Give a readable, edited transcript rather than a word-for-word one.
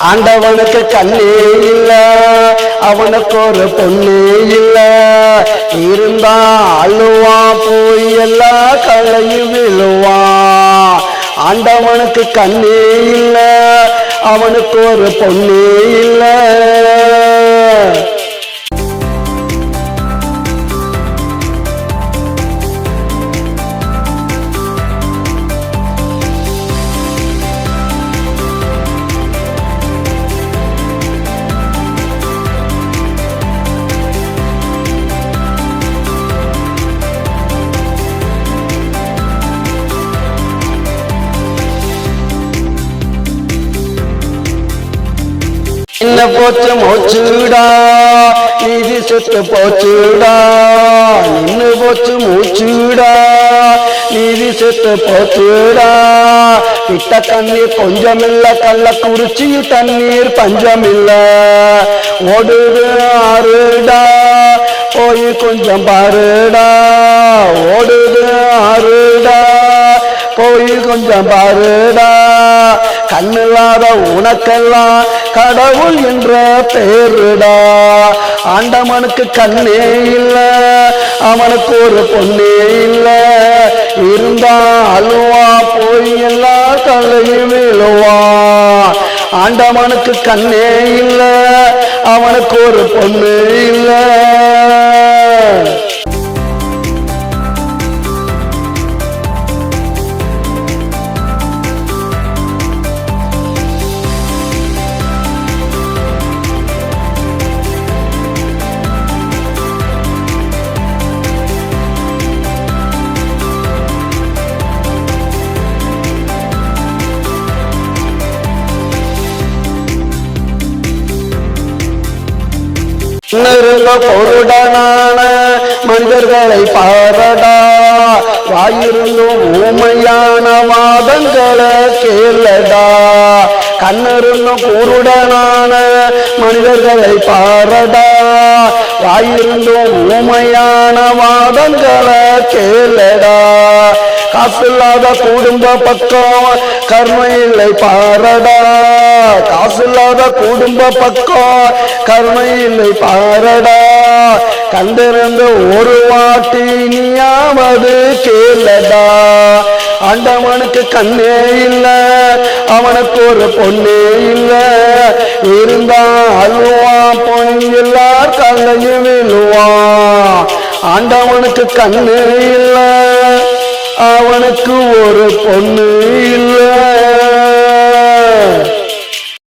ஆண்டவனுக்கு கண்ணே இல்ல, அவனுக்கு ஒரு பொண்ணே இல்ல. இருந்தா அழுவான், போய் எல்லா கலையும் விழுவான். ஆண்டவனுக்கு கண்ணே இல்ல, அவனுக்கு ஒரு பொண்ணே இல்ல. என்ன போச்சு மூச்சுடா, நீதி செத்து போச்சுடா. நின்னு போச்சு மூச்சுடா, நீதி செத்து போச்சுடா. கிட்ட தண்ணீர் கொஞ்சமில்ல, கள்ளக்குறிச்சி தண்ணீர் பஞ்சமில்ல. ஓடுது ஆறுடா, போய் கொஞ்சம் பாருடா. ஓடுது ஆறுடா, போய் கொஞ்சம் பாருடா. கண்ணில்லாத உனக்கெல்லாம் கடவுள் என்ற பேருடா. ஆண்டவனுக்கு கண்ணே இல்ல, அவனுக்கு ஒரு பொண்ணே இல்ல. இருந்தா அழுவா, போய் எல்லா தலையும் விழுவா. ஆண்டவனுக்கு கண்ணே இல்ல, அவனுக்கு ஒரு பொண்ணு இல்ல. பொருடனான மனிதர்களை பாரடா. வாயிருந்தும் ஊமையான வாதங்களை கேளடா. கண்ணிருந்தும் பொருடனான மனிதர்களை பாரடா. வாயிருந்தும் ஊமையான வாதங்களை கேளடா. காசில்லாத குடும்ப பக்கம் கர்மை இல்லை பாரடா. காசில்லாத குடும்ப பக்கம் கர்மை இல்லை பாரடா. கண்டிருந்து ஒரு வாட்டி நீயாவது கேளடா. ஆண்டவனுக்கு கண்ணே இல்ல, அவனுக்கு ஒரு பொண்ணே இல்ல. இருந்தா அழுவான், போய் எல்லார் கண்ணையும் விழுவான். ஆண்டவனுக்கு கண்ணே இல்ல, அவனுக்கு ஒரு பொண்ணு இல்ல.